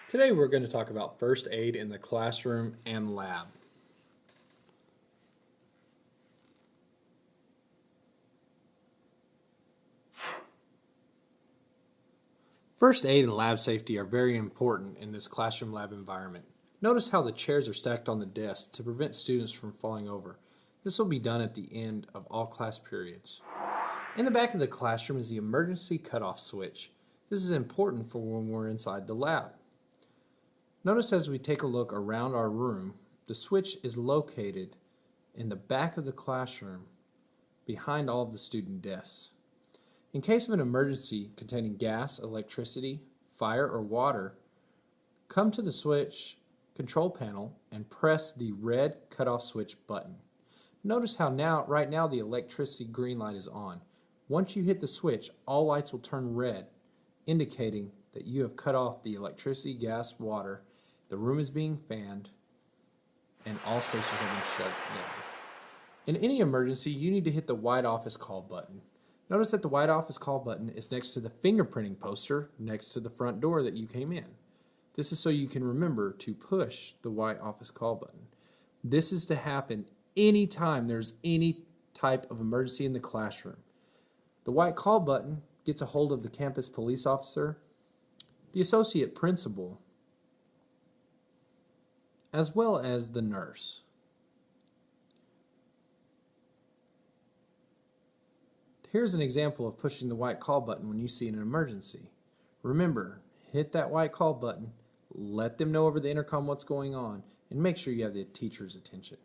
Today we're going to talk about first aid in the classroom and lab. First aid and lab safety are very important in this classroom lab environment. Notice how the chairs are stacked on the desk to prevent students from falling over. This will be done at the end of all class periods. In the back of the classroom is the emergency cutoff switch. This is important for when we're inside the lab. Notice as we take a look around our room, the switch is located in the back of the classroom behind all of the student desks. In case of an emergency containing gas, electricity, fire, or water, come to the switch control panel and press the red cutoff switch button. Notice how right now the electricity green light is on. Once you hit the switch, all lights will turn red, indicating that you have cut off the electricity, gas, water, the room is being fanned, and all stations have been shut down. In any emergency, you need to hit the white office call button. Notice that the white office call button is next to the fingerprinting poster next to the front door that you came in. This is so you can remember to push the white office call button. This is to happen anytime there's any type of emergency in the classroom. The white call button gets a hold of the campus police officer, the associate principal, as well as the nurse. Here's an example of pushing the white call button when you see an emergency. Remember, hit that white call button, let them know over the intercom what's going on, and make sure you have the teacher's attention.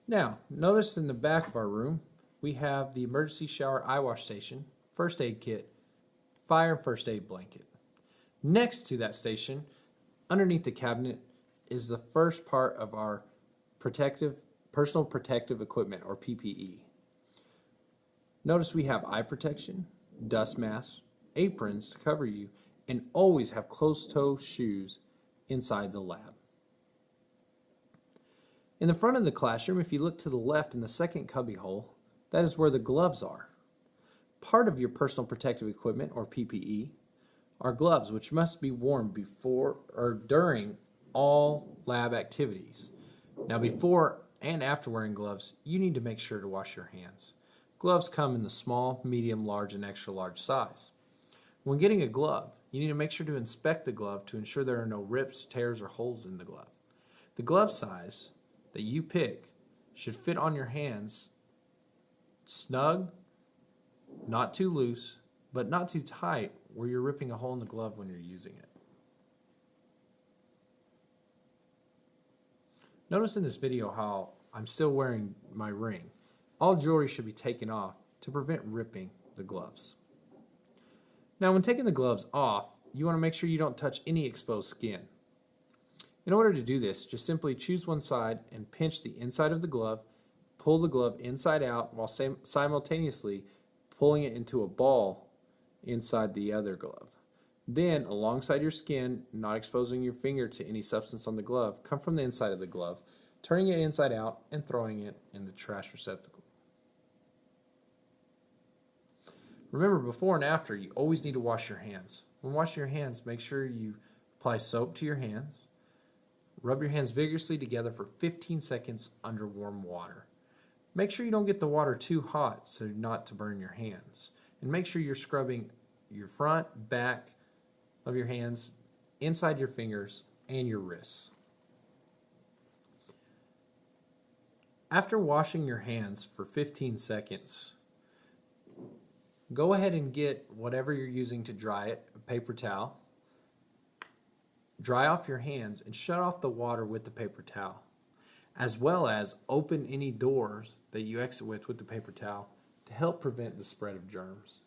Now, notice in the back of our room, we have the emergency shower eye wash station, first aid kit, fire and first aid blanket. Next to that station, underneath the cabinet, is the first part of our personal protective equipment, or PPE. Notice we have eye protection, dust masks, aprons to cover you, and always have closed-toe shoes inside the lab. In the front of the classroom, if you look to the left in the second cubby hole, that is where the gloves are. Part of your personal protective equipment, or PPE, are gloves, which must be worn before or during all lab activities. Now, before and after wearing gloves, you need to make sure to wash your hands. Gloves come in the small, medium, large, and extra large size. When getting a glove, you need to make sure to inspect the glove to ensure there are no rips, tears, or holes in the glove. The glove size that you pick should fit on your hands snug, not too loose, but not too tight where you're ripping a hole in the glove when you're using it. Notice in this video how I'm still wearing my ring. All jewelry should be taken off to prevent ripping the gloves. Now, when taking the gloves off, you want to make sure you don't touch any exposed skin. In order to do this, just simply choose one side and pinch the inside of the glove, pull the glove inside out while simultaneously pulling it into a ball inside the other glove. Then, alongside your skin, not exposing your finger to any substance on the glove, come from the inside of the glove, turning it inside out and throwing it in the trash receptacle. Remember, before and after, you always need to wash your hands. When washing your hands, make sure you apply soap to your hands. Rub your hands vigorously together for 15 seconds under warm water. Make sure you don't get the water too hot so not to burn your hands. And make sure you're scrubbing your front, back of your hands, inside your fingers, and your wrists. After washing your hands for 15 seconds, go ahead and get whatever you're using to dry it, a paper towel. Dry off your hands and shut off the water with the paper towel, as well as open any doors that you exit with the paper towel to help prevent the spread of germs.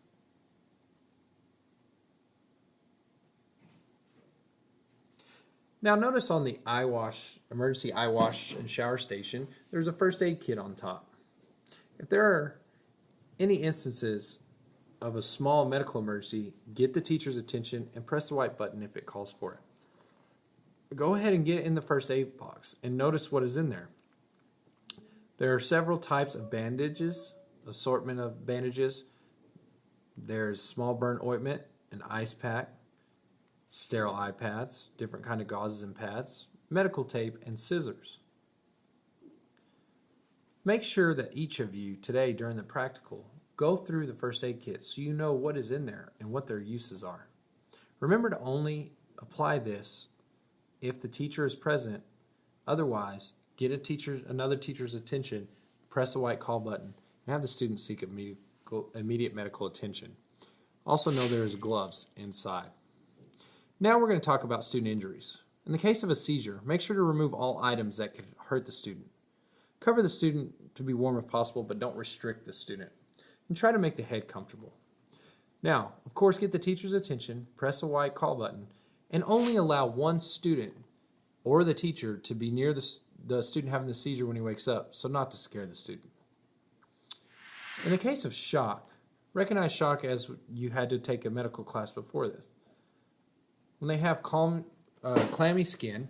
Now notice on the emergency eye wash and shower station, there's a first aid kit on top. If there are any instances of a small medical emergency, get the teacher's attention and press the white button if it calls for it. Go ahead and get it in the first aid box and notice what is in there. There are several types of bandages, assortment of bandages. There's small burn ointment, an ice pack, sterile iPads, different kind of gauzes and pads, medical tape, and scissors. Make sure that each of you today during the practical go through the first aid kit so you know what is in there and what their uses are. Remember to only apply this if the teacher is present. Otherwise, get another teacher's attention, press the white call button, and have the student seek immediate medical attention. Also know there is gloves inside. Now we're going to talk about student injuries. In the case of a seizure, make sure to remove all items that could hurt the student. Cover the student to be warm if possible, but don't restrict the student. And try to make the head comfortable. Now, of course, get the teacher's attention, press the white call button, and only allow one student or the teacher to be near the student having the seizure when he wakes up, so not to scare the student. In the case of shock, recognize shock as you had to take a medical class before this. When they have clammy skin,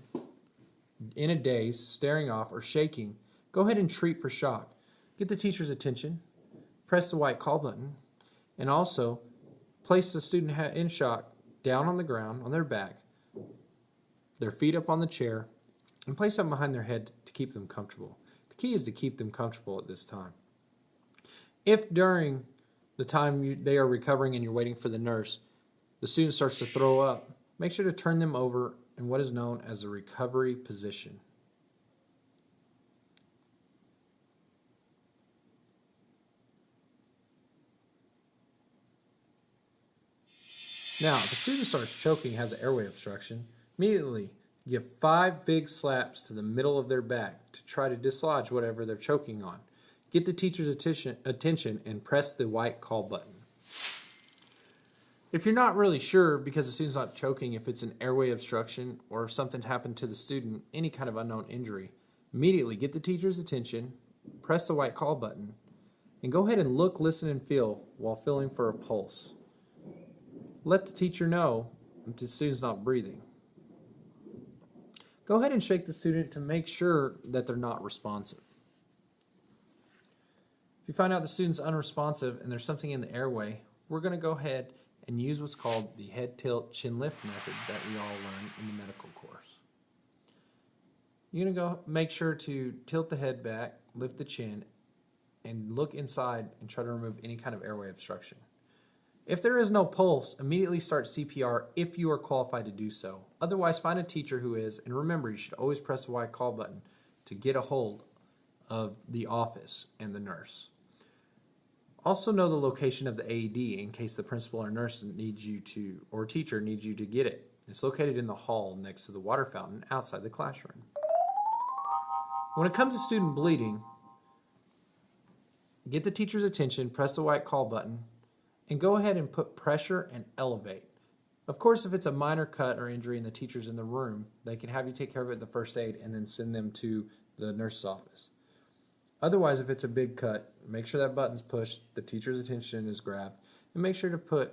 in a daze, staring off, or shaking, go ahead and treat for shock. Get the teacher's attention, press the white call button, and also place the student in shock down on the ground on their back, their feet up on the chair, and place them behind their head to keep them comfortable. The key is to keep them comfortable at this time. If during the time they are recovering and you're waiting for the nurse, the student starts to throw up, make sure to turn them over in what is known as the recovery position. Now, if a student starts choking, has an airway obstruction, immediately give 5 big slaps to the middle of their back to try to dislodge whatever they're choking on. Get the teacher's attention and press the white call button. If you're not really sure, because the student's not choking, if it's an airway obstruction or if something happened to the student, any kind of unknown injury, immediately get the teacher's attention, press the white call button, and go ahead and look, listen, and feel while feeling for a pulse. Let the teacher know if the student's not breathing. Go ahead and shake the student to make sure that they're not responsive. If you find out the student's unresponsive and there's something in the airway, we're going to go ahead and use what's called the head tilt chin lift method that we all learn in the medical course. You're going to go make sure to tilt the head back, lift the chin, and look inside and try to remove any kind of airway obstruction. If there is no pulse, immediately start CPR if you are qualified to do so. Otherwise, find a teacher who is, and remember, you should always press the white call button to get a hold of the office and the nurse. Also know the location of the AED in case the principal or nurse needs you to, or teacher needs you to get it. It's located in the hall next to the water fountain outside the classroom. When it comes to student bleeding, get the teacher's attention, press the white call button, and go ahead and put pressure and elevate. Of course, if it's a minor cut or injury and the teacher's in the room, they can have you take care of it at the first aid and then send them to the nurse's office. Otherwise, if it's a big cut, make sure that button's pushed, the teacher's attention is grabbed, and make sure to put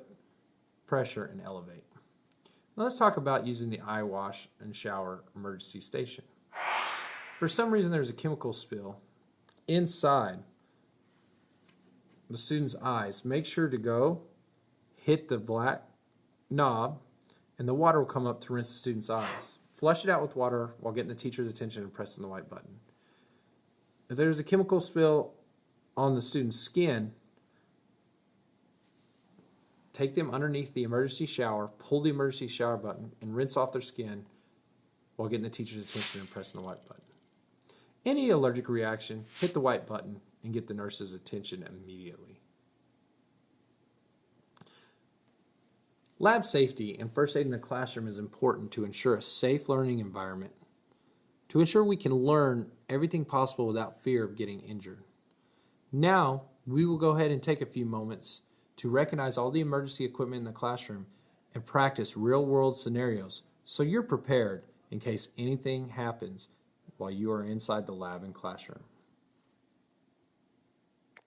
pressure and elevate. Now let's talk about using the eye wash and shower emergency station. For some reason, there's a chemical spill inside the student's eyes. Make sure to go hit the black knob and the water will come up to rinse the student's eyes. Flush it out with water while getting the teacher's attention and pressing the white button. If there's a chemical spill on the student's skin, take them underneath the emergency shower, pull the emergency shower button, and rinse off their skin while getting the teacher's attention and pressing the white button. Any allergic reaction, hit the white button and get the nurse's attention immediately. Lab safety and first aid in the classroom is important to ensure a safe learning environment, to ensure we can learn everything possible without fear of getting injured. Now, we will go ahead and take a few moments to recognize all the emergency equipment in the classroom and practice real-world scenarios so you're prepared in case anything happens while you are inside the lab and classroom.